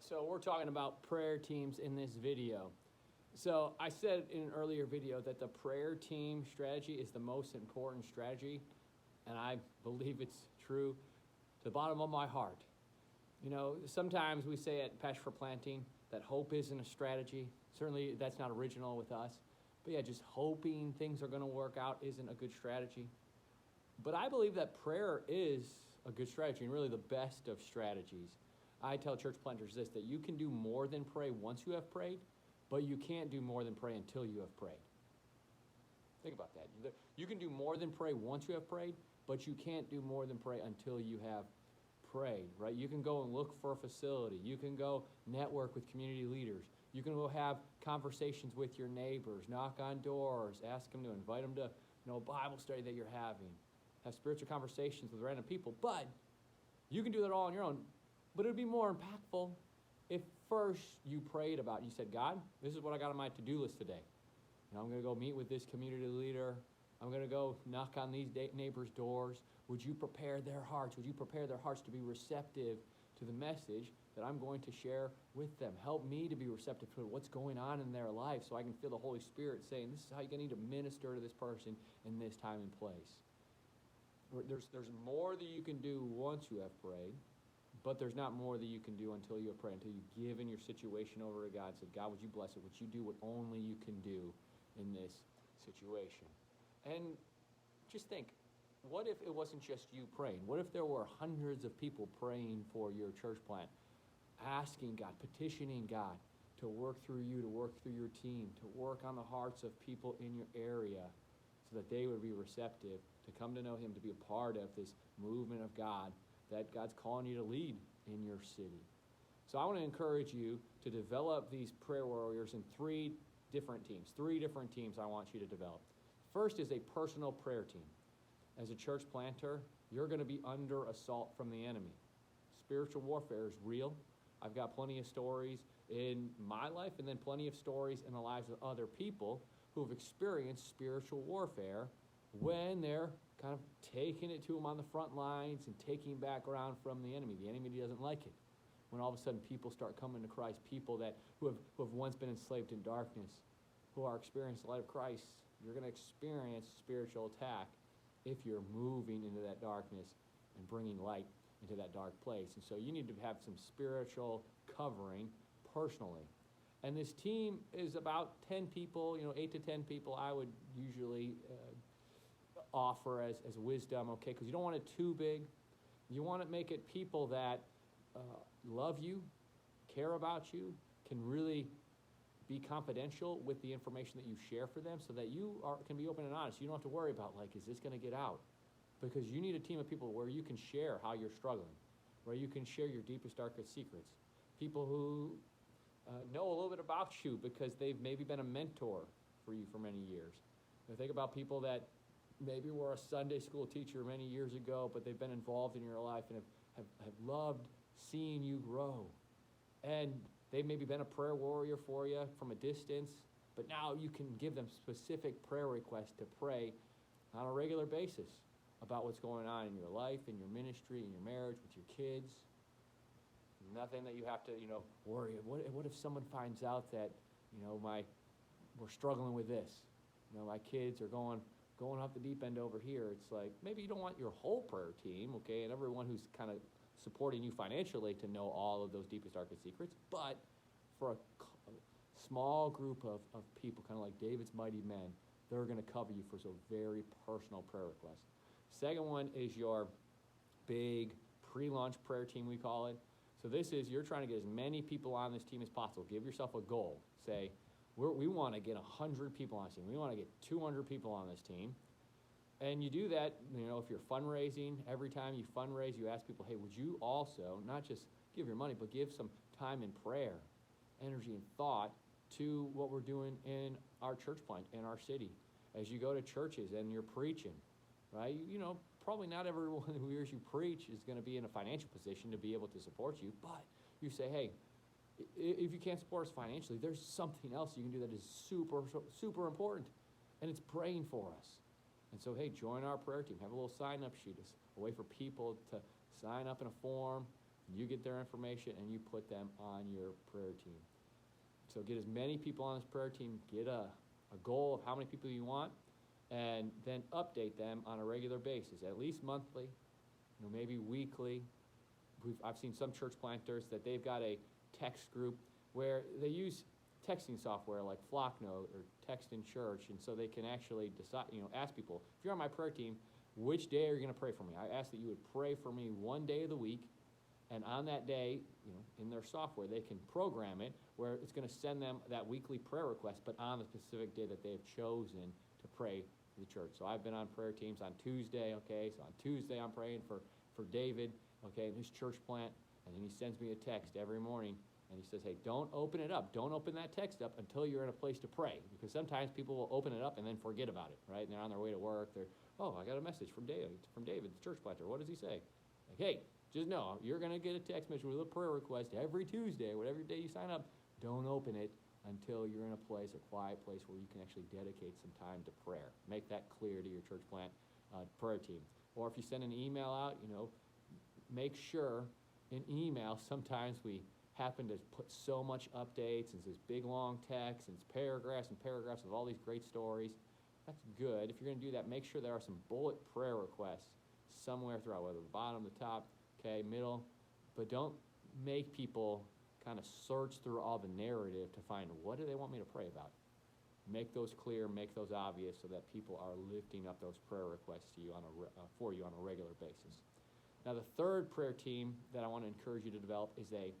So we're talking about prayer teams in this video. So I said in an earlier video that the prayer team strategy is the most important strategy, and I believe it's true to the bottom of my heart. You know, sometimes we say at Passion for Planting that hope isn't a strategy. Certainly that's not original with us. But yeah, just hoping things are going to work out isn't a good strategy. But I believe that prayer is a good strategy and really the best of strategies. I tell church planters this, that you can do more than pray once you have prayed, but you can't do more than pray until you have prayed. Think about that. You can do more than pray once you have prayed, but you can't do more than pray until you have prayed, right? You can go and look for a facility. You can go network with community leaders. You can go have conversations with your neighbors, knock on doors, ask them to invite them to a Bible study that you're having, have spiritual conversations with random people. But you can do that all on your own. But it would be more impactful if first you prayed about it. You said, God, this is what I got on my to-do list today. I'm going to go meet with this community leader. I'm going to go knock on these neighbors' doors. Would you prepare their hearts? Would you prepare their hearts to be receptive to the message that I'm going to share with them? Help me to be receptive to what's going on in their life so I can feel the Holy Spirit saying, this is how you're going to need to minister to this person in this time and place. There's more that you can do once you have prayed, but there's not more that you can do until you have prayed, until you've given your situation over to God and said, God, would you bless it? Would you do what only you can do in this situation? And just think, what if it wasn't just you praying? What if there were hundreds of people praying for your church plant, asking God, petitioning God to work through you, to work through your team, to work on the hearts of people in your area so that they would be receptive, to come to know Him, to be a part of this movement of God that God's calling you to lead in your city. So I want to encourage you to develop these prayer warriors in three different teams I want you to develop. First is a personal prayer team. As a church planter, you're going to be under assault from the enemy. Spiritual warfare is real. I've got plenty of stories in my life and then plenty of stories in the lives of other people who have experienced spiritual warfare when they're kind of taking it to them on the front lines and taking back ground from the enemy. The enemy doesn't like it. When all of a sudden people start coming to Christ, people who have once been enslaved in darkness, who are experiencing the light of Christ, you're going to experience spiritual attack if you're moving into that darkness and bringing light into that dark place. And so you need to have some spiritual covering personally. And this team is about 10 people, 8 to 10 people I would usually offer as wisdom, okay? Because you don't want it too big. You want to make it people that love you, care about you, can really be confidential with the information that you share for them so that you can be open and honest. You don't have to worry about, is this going to get out? Because you need a team of people where you can share how you're struggling, where you can share your deepest, darkest secrets. People who know a little bit about you because they've maybe been a mentor for you for many years. Think about people that maybe were a Sunday school teacher many years ago, but they've been involved in your life and have loved seeing you grow. And they've maybe been a prayer warrior for you from a distance, but now you can give them specific prayer requests to pray on a regular basis about what's going on in your life, in your ministry, in your marriage, with your kids. Nothing that you have to, worry. What if someone finds out that, we're struggling with this? My kids are going off the deep end over here. It's like, maybe you don't want your whole prayer team, okay, and everyone who's kind of supporting you financially to know all of those deepest, darkest secrets, but for a small group of people, kind of like David's mighty men, they're going to cover you for some very personal prayer requests. Second one is your big pre-launch prayer team, we call it. So this is, you're trying to get as many people on this team as possible. Give yourself a goal. Say, we want to get 100 people on this team. We want to get 200 people on this team. And you do that, if you're fundraising, every time you fundraise, you ask people, hey, would you also not just give your money, but give some time in prayer, energy, and thought to what we're doing in our church plant, in our city. As you go to churches and you're preaching, right? Probably not everyone who hears you preach is going to be in a financial position to be able to support you, but you say, hey, if you can't support us financially, there's something else you can do that is super, super important, and it's praying for us. And so, hey, join our prayer team. Have a little sign-up sheet. It's a way for people to sign up in a form You get their information and you put them on your prayer team. So get as many people on this prayer team, get a goal of how many people you want, and then update them on a regular basis, at least monthly, maybe weekly. I've seen some church planters that they've got a text group where they use texting software like Flocknote or Text in Church, and so they can actually decide, ask people, if you're on my prayer team, which day are you going to pray for me? I ask that you would pray for me one day of the week, and on that day, in their software, they can program it where it's going to send them that weekly prayer request, but on the specific day that they have chosen to pray for the church. So I've been on prayer teams on Tuesday, okay? So on Tuesday, I'm praying for David, okay, in his church plant, and then he sends me a text every morning, and he says, hey, don't open it up. Don't open that text up until you're in a place to pray, because sometimes people will open it up and then forget about it, right? And they're on their way to work. They're, oh, I got a message from David, the church planter. What does he say? Like, hey, just know, you're going to get a text message with a prayer request every Tuesday, whatever day you sign up. Don't open it until you're in a place, a quiet place where you can actually dedicate some time to prayer. Make that clear to your church plant prayer team. Or if you send an email out, make sure in email, sometimes we happen to put so much updates and this big long text and paragraphs and paragraphs of all these great stories. That's good. If you're going to do that, make sure there are some bullet prayer requests somewhere throughout, whether the bottom, the top, okay, middle. But don't make people kind of search through all the narrative to find what do they want me to pray about. Make those clear, make those obvious so that people are lifting up those prayer requests to you for you on a regular basis. Now, the third prayer team that I want to encourage you to develop is a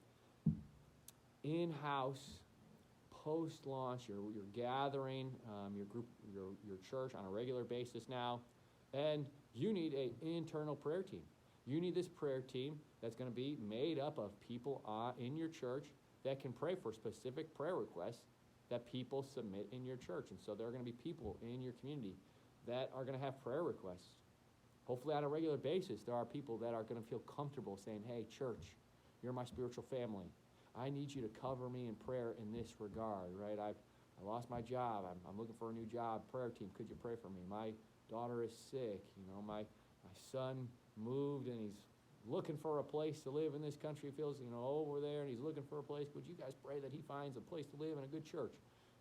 in-house post-launch. You're gathering your group, your church on a regular basis now, and you need an internal prayer team. You need this prayer team that's going to be made up of people in your church that can pray for specific prayer requests that people submit in your church. And so there are going to be people in your community that are going to have prayer requests. Hopefully on a regular basis, there are people that are going to feel comfortable saying, hey, church, you're my spiritual family. I need you to cover me in prayer in this regard, right? I lost my job. I'm looking for a new job. Prayer team, could you pray for me? My daughter is sick. My son moved and he's looking for a place to live in this country. He feels, over there, and he's looking for a place. Would you guys pray that he finds a place to live in a good church?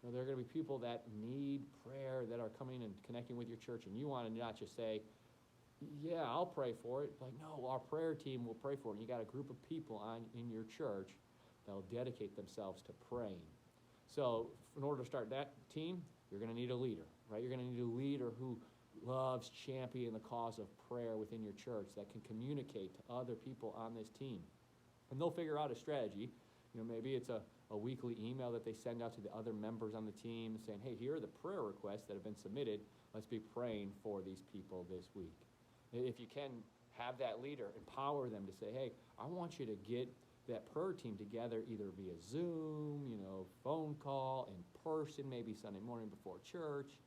There are going to be people that need prayer that are coming and connecting with your church, and you want to not just say, yeah, I'll pray for it. Like, no, our prayer team will pray for it. And you got a group of people in your church that will dedicate themselves to praying. So in order to start that team, you're going to need a leader, right? You're going to need a leader who loves championing the cause of prayer within your church, that can communicate to other people on this team. And they'll figure out a strategy. Maybe it's a weekly email that they send out to the other members on the team saying, hey, here are the prayer requests that have been submitted. Let's be praying for these people this week. If you can have that leader, empower them to say, hey, I want you to get that prayer team together either via Zoom, phone call, in person, maybe Sunday morning before church.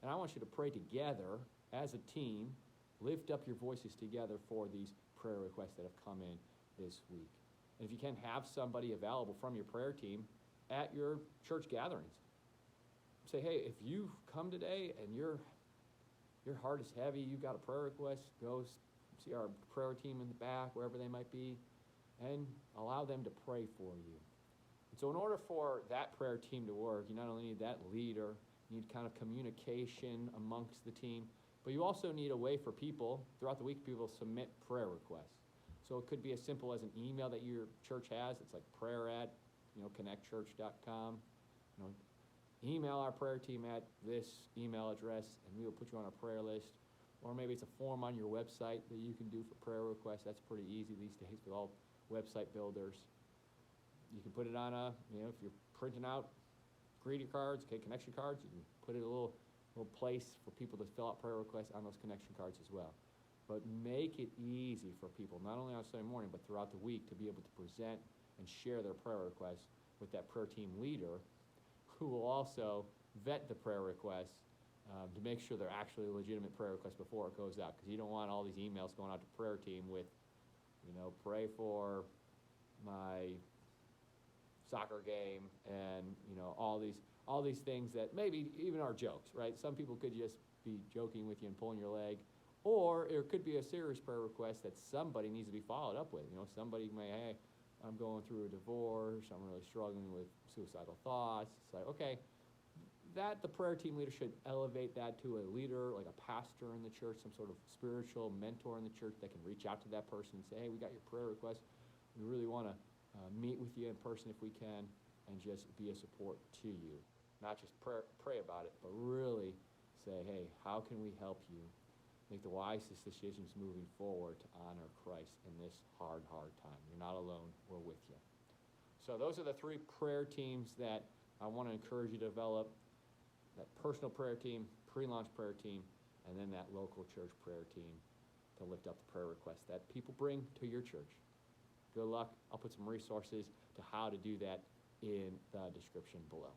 And I want you to pray together as a team, lift up your voices together for these prayer requests that have come in this week. And if you can, have somebody available from your prayer team at your church gatherings. Say, hey, if you've come today and your heart is heavy, you've got a prayer request, go see our prayer team in the back, wherever they might be, and allow them to pray for you. And so in order for that prayer team to work, you not only need that leader, you need kind of communication amongst the team, but you also need a way for people, throughout the week, people submit prayer requests. So it could be as simple as an email that your church has. It's like prayer@connectchurch.com. Email our prayer team at this email address, and we will put you on a prayer list. Or maybe it's a form on your website that you can do for prayer requests. That's pretty easy these days with all website builders. You can put it on if you're printing out greeting cards, connection cards, you can put it a little place for people to fill out prayer requests on those connection cards as well. But make it easy for people, not only on Sunday morning, but throughout the week, to be able to present and share their prayer requests with that prayer team leader, who will also vet the prayer requests to make sure they're actually legitimate prayer requests before it goes out. Because you don't want all these emails going out to prayer team with, pray for my soccer game and, all these things that maybe even are jokes, right? Some people could just be joking with you and pulling your leg, Or it could be a serious prayer request that somebody needs to be followed up with. Somebody may, hey, I'm going through a divorce, I'm really struggling with suicidal thoughts. It's like, okay, that the prayer team leader should elevate that to a leader, like a pastor in the church, some sort of spiritual mentor in the church that can reach out to that person and say, hey, we got your prayer request. We really want to meet with you in person if we can and just be a support to you. Not just pray about it, but really say, hey, how can we help you make the wisest decisions moving forward to honor Christ in this hard time? You're not alone. We're with you. So those are the 3 prayer teams that I want to encourage you to develop. That personal prayer team, pre-launch prayer team, and then that local church prayer team to lift up the prayer requests that people bring to your church. Good luck. I'll put some resources to how to do that in the description below.